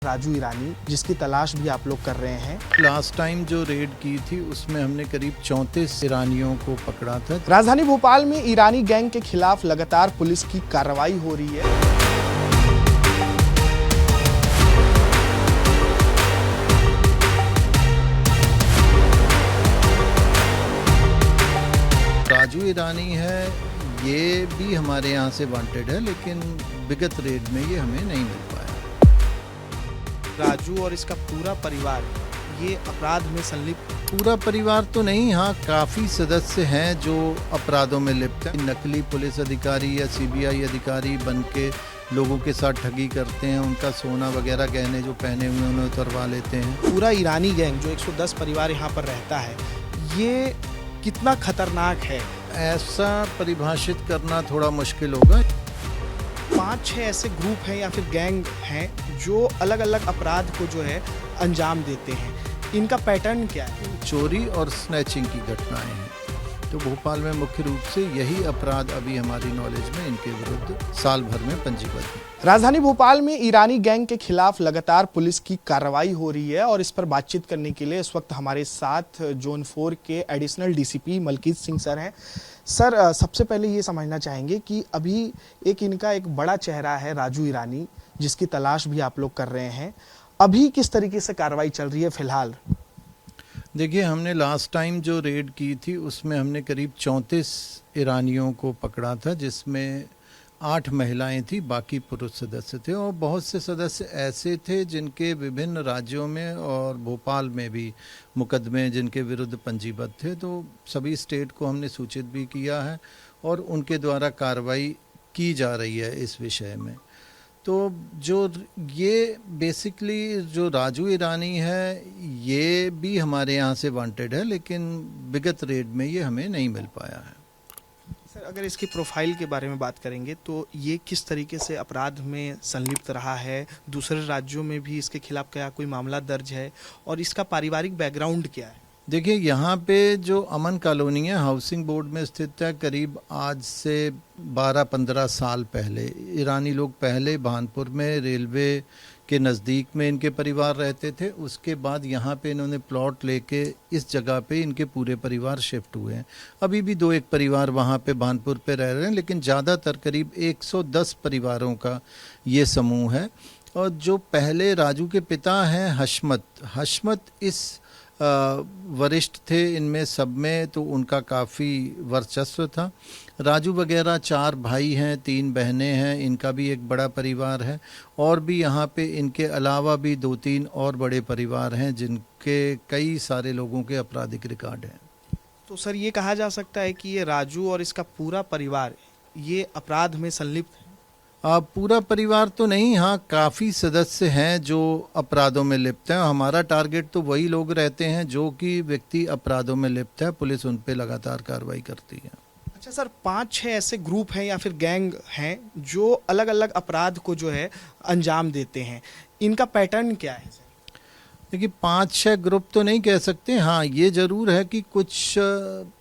राजू ईरानी, जिसकी तलाश भी आप लोग कर रहे हैं। लास्ट टाइम जो रेड की थी उसमें हमने करीब 34 ईरानियों को पकड़ा था। राजधानी भोपाल में ईरानी गैंग के खिलाफ लगातार पुलिस की कार्रवाई हो रही है। राजू ईरानी है, ये भी हमारे यहाँ से वांटेड है, लेकिन विगत रेड में ये हमें नहीं मिल पाया। राजू और इसका पूरा परिवार ये अपराध में संलिप्त। पूरा परिवार तो नहीं, हाँ काफ़ी सदस्य हैं जो अपराधों में लिप्त हैं। नकली पुलिस अधिकारी या सीबीआई अधिकारी बन के लोगों के साथ ठगी करते हैं, उनका सोना वगैरह गहने जो पहने हुए हैं उन्हें उतरवा लेते हैं। पूरा ईरानी गैंग जो 110 परिवार यहाँ पर रहता है, ये कितना खतरनाक है, ऐसा परिभाषित करना थोड़ा मुश्किल होगा। 5-6 ऐसे ग्रुप हैं या फिर गैंग हैं जो अलग अलग अपराध को जो है अंजाम देते हैं। इनका पैटर्न क्या है? चोरी और स्नैचिंग की घटनाएं हैं। तो भोपाल में मुख्य रूप से यही अपराध अभी हमारी नॉलेज में इनके विरुद्ध साल भर में पंजीबद्ध है। राजधानी भोपाल में ईरानी गैंग के खिलाफ लगातार पुलिस की कार्रवाई हो रही है और इस पर बातचीत करने के लिए इस वक्त हमारे साथ जोन 4 के additional DCP Malkit Singh sir हैं। सर, सबसे पहले ये समझना चाहेंगे कि अभी इनका एक बड़ा चेहरा है राजू ईरानी, जिसकी तलाश भी आप लोग कर रहे हैं। अभी किस तरीके से कार्रवाई चल रही है फिलहाल? देखिए, हमने लास्ट टाइम जो रेड की थी उसमें हमने करीब 34 ईरानियों को पकड़ा था, जिसमें 8 महिलाएं थी, बाकी पुरुष सदस्य थे। और बहुत से सदस्य ऐसे थे जिनके विभिन्न राज्यों में और भोपाल में भी मुकदमे जिनके विरुद्ध पंजीबद्ध थे। तो सभी स्टेट को हमने सूचित भी किया है और उनके द्वारा कार्रवाई की जा रही है इस विषय में। तो जो ये बेसिकली जो राजू ईरानी है, ये भी हमारे यहाँ से वांटेड है, लेकिन विगत रेड में ये हमें नहीं मिल पाया है। सर, अगर इसकी प्रोफाइल के बारे में बात करेंगे तो ये किस तरीके से अपराध में संलिप्त रहा है? दूसरे राज्यों में भी इसके खिलाफ क्या कोई मामला दर्ज है और इसका पारिवारिक बैकग्राउंड क्या है? देखिए, यहाँ पे जो अमन कॉलोनी है, हाउसिंग बोर्ड में स्थित है, करीब आज से 12-15 साल पहले ईरानी लोग पहले भानपुर में रेलवे के नज़दीक में इनके परिवार रहते थे। उसके बाद यहाँ पे इन्होंने प्लॉट लेके इस जगह पे इनके पूरे परिवार शिफ्ट हुए हैं। अभी भी 2-1 परिवार वहाँ पे भानपुर पे रह रहे हैं, लेकिन ज़्यादातर करीब 110 परिवारों का ये समूह है। और जो पहले राजू के पिता हैं हशमत इस वरिष्ठ थे इनमें सब में, तो उनका काफ़ी वर्चस्व था। राजू वगैरह 4 भाई हैं, 3 बहनें हैं, इनका भी एक बड़ा परिवार है। और भी यहाँ पे इनके अलावा भी 2-3 और बड़े परिवार हैं जिनके कई सारे लोगों के आपराधिक रिकॉर्ड हैं। तो सर, ये कहा जा सकता है कि ये राजू और इसका पूरा परिवार ये अपराध में संलिप्त है? पूरा परिवार तो नहीं, हाँ काफ़ी सदस्य हैं जो अपराधों में लिप्त हैं। हमारा टारगेट तो वही लोग रहते हैं जो कि व्यक्ति अपराधों में लिप्त है। पुलिस उन पे लगातार कार्रवाई करती है। अच्छा सर, 5-6 ऐसे ग्रुप हैं या फिर गैंग हैं जो अलग अलग अपराध को जो है अंजाम देते हैं। इनका पैटर्न क्या है? देखिए, 5-6 ग्रुप तो नहीं कह सकते। हाँ, ये ज़रूर है कि कुछ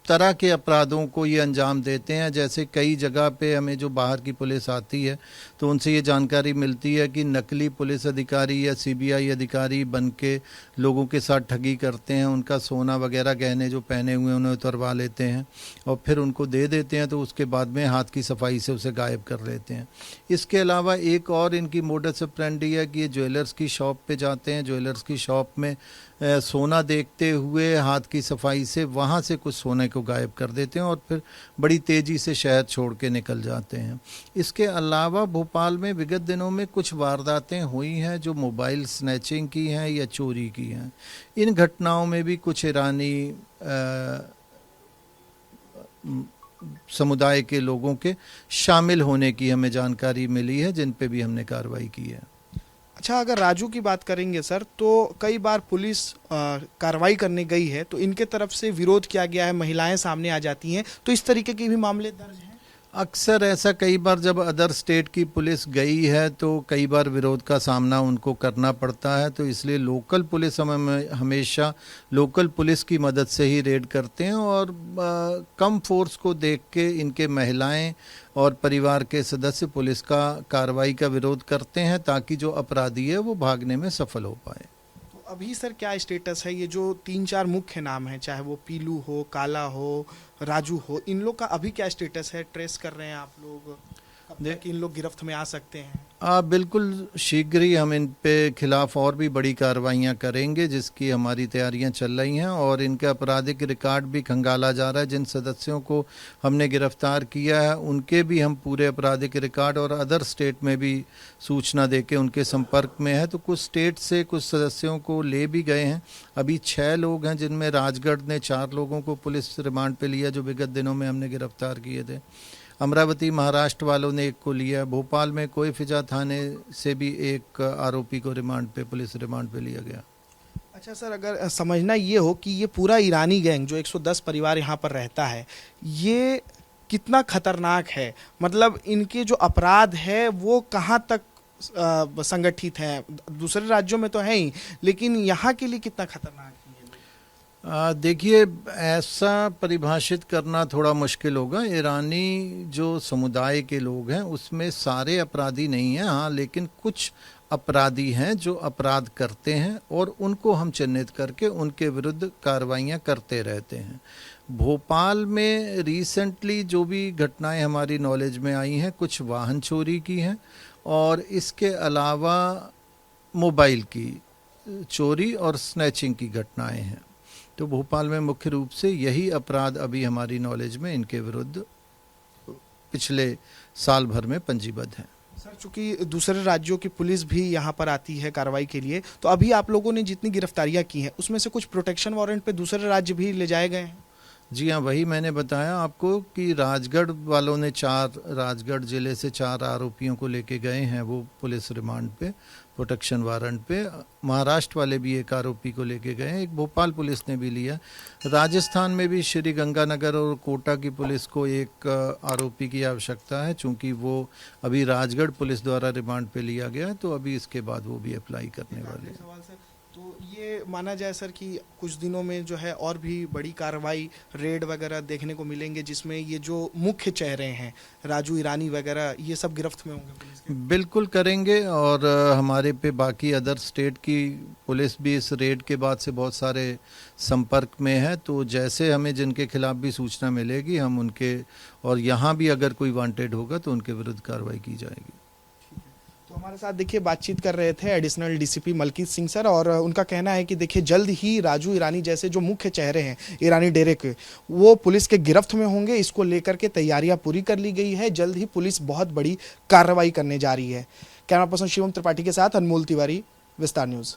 तरह के अपराधों को ये अंजाम देते हैं। जैसे कई जगह पे हमें जो बाहर की पुलिस आती है तो उनसे ये जानकारी मिलती है कि नकली पुलिस अधिकारी या सीबीआई अधिकारी बन के लोगों के साथ ठगी करते हैं, उनका सोना वगैरह गहने जो पहने हुए हैं उन्हें उतरवा लेते हैं और फिर उनको दे देते हैं, तो उसके बाद में हाथ की सफाई से उसे गायब कर लेते हैं। इसके अलावा एक और इनकी मोडस ऑपरेंडी है कि ये ज्वेलर्स की शॉप पे जाते हैं, ज्वेलर्स की शॉप में सोना देखते हुए हाथ की सफाई से वहाँ से कुछ सोने को गायब कर देते हैं और फिर बड़ी तेज़ी से शहर छोड़ के निकल जाते हैं। इसके अलावा भोपाल में विगत दिनों में कुछ वारदातें हुई हैं जो मोबाइल स्नैचिंग की हैं या चोरी की हैं। इन घटनाओं में भी कुछ ईरानी समुदाय के लोगों के शामिल होने की हमें जानकारी मिली है, जिन पे भी हमने कार्रवाई की है। अच्छा, अगर राजू की बात करेंगे सर, तो कई बार पुलिस कार्रवाई करने गई है तो इनके तरफ से विरोध किया गया है, महिलाएं सामने आ जाती हैं, तो इस तरीके के भी मामले दर्ज हैं? अक्सर ऐसा कई बार जब अदर स्टेट की पुलिस गई है तो कई बार विरोध का सामना उनको करना पड़ता है, तो इसलिए लोकल पुलिस हम हमेशा लोकल पुलिस की मदद से ही रेड करते हैं और कम फोर्स को देख के इनके महिलाएं और परिवार के सदस्य पुलिस का कार्रवाई का विरोध करते हैं ताकि जो अपराधी है वो भागने में सफल हो पाए। तो अभी सर क्या स्टेटस है, ये जो 3-4 मुख्य नाम है, चाहे वो पीलू हो, काला हो, राजू हो, इन लोग का अभी क्या स्टेटस है? ट्रेस कर रहे हैं आप लोग? कब तक इन लोग गिरफ्त में आ सकते हैं? बिल्कुल शीघ्र ही हम इन पे खिलाफ और भी बड़ी कार्रवाइयाँ करेंगे, जिसकी हमारी तैयारियां चल रही हैं और इनका आपराधिक रिकॉर्ड भी खंगाला जा रहा है। जिन सदस्यों को हमने गिरफ्तार किया है उनके भी हम पूरे आपराधिक रिकॉर्ड और अदर स्टेट में भी सूचना देके उनके संपर्क में है। तो कुछ स्टेट से कुछ सदस्यों को ले भी गए हैं। अभी 6 लोग हैं जिनमें राजगढ़ ने 4 लोगों को पुलिस रिमांड पे लिया जो विगत दिनों में हमने गिरफ्तार किए थे। अमरावती महाराष्ट्र वालों ने 1 को लिया। भोपाल में कोई फिजा थाने से भी 1 आरोपी को रिमांड पे पुलिस रिमांड पे लिया गया। अच्छा सर, अगर समझना ये हो कि ये पूरा ईरानी गैंग जो 110 परिवार यहाँ पर रहता है, ये कितना खतरनाक है? मतलब इनके जो अपराध है वो कहाँ तक संगठित हैं? दूसरे राज्यों में तो है ही, लेकिन यहाँ के लिए कितना खतरनाक है ये लोग? देखिए, ऐसा परिभाषित करना थोड़ा मुश्किल होगा। ईरानी जो समुदाय के लोग हैं उसमें सारे अपराधी नहीं हैं, हाँ, लेकिन कुछ अपराधी हैं जो अपराध करते हैं और उनको हम चिन्हित करके उनके विरुद्ध कार्रवाइयाँ करते रहते हैं। भोपाल में रिसेंटली जो भी घटनाएं हमारी नॉलेज में आई हैं, कुछ वाहन चोरी की हैं और इसके अलावा मोबाइल की चोरी और स्नैचिंग की घटनाएं हैं। तो भोपाल में मुख्य रूप से यही अपराध अभी हमारी नॉलेज में इनके विरुद्ध पिछले साल भर में पंजीबद्ध हैं। सर, चूंकि दूसरे राज्यों की पुलिस भी यहाँ पर आती है कार्रवाई के लिए, तो अभी आप लोगों ने जितनी गिरफ्तारियां की हैं उसमें से कुछ प्रोटेक्शन वारंट पे दूसरे राज्य भी ले जाए गए हैं? जी हाँ, वही मैंने बताया आपको कि राजगढ़ वालों ने राजगढ़ जिले से 4 आरोपियों को लेके गए हैं वो पुलिस रिमांड पे प्रोटेक्शन वारंट पे। महाराष्ट्र वाले भी 1 आरोपी को लेके गए हैं, 1 भोपाल पुलिस ने भी लिया। राजस्थान में भी श्री गंगानगर और कोटा की पुलिस को 1 आरोपी की आवश्यकता है, चूंकि वो अभी राजगढ़ पुलिस द्वारा रिमांड पे लिया गया है, तो अभी इसके बाद वो भी अप्लाई करने वाले हैं। तो ये माना जाए सर कि कुछ दिनों में जो है और भी बड़ी कार्रवाई, रेड वगैरह देखने को मिलेंगे जिसमें ये जो मुख्य चेहरे हैं राजू ईरानी वगैरह, ये सब गिरफ्त में होंगे पुलिस के? बिल्कुल करेंगे और हमारे पे बाकी अदर स्टेट की पुलिस भी इस रेड के बाद से बहुत सारे संपर्क में है, तो जैसे हमें जिनके खिलाफ भी सूचना मिलेगी हम उनके, और यहाँ भी अगर कोई वांटेड होगा तो उनके विरुद्ध कार्रवाई की जाएगी। तो हमारे साथ देखिए बातचीत कर रहे थे additional DCP Malkit Singh sir, और उनका कहना है कि देखिए जल्द ही राजू ईरानी जैसे जो मुख्य चेहरे हैं ईरानी डेरे के, वो पुलिस के गिरफ्त में होंगे। इसको लेकर के तैयारियां पूरी कर ली गई है, जल्द ही पुलिस बहुत बड़ी कार्रवाई करने जा रही है। कैमरा पर्सन शिवम त्रिपाठी के साथ अनमोल तिवारी, विस्तार न्यूज़।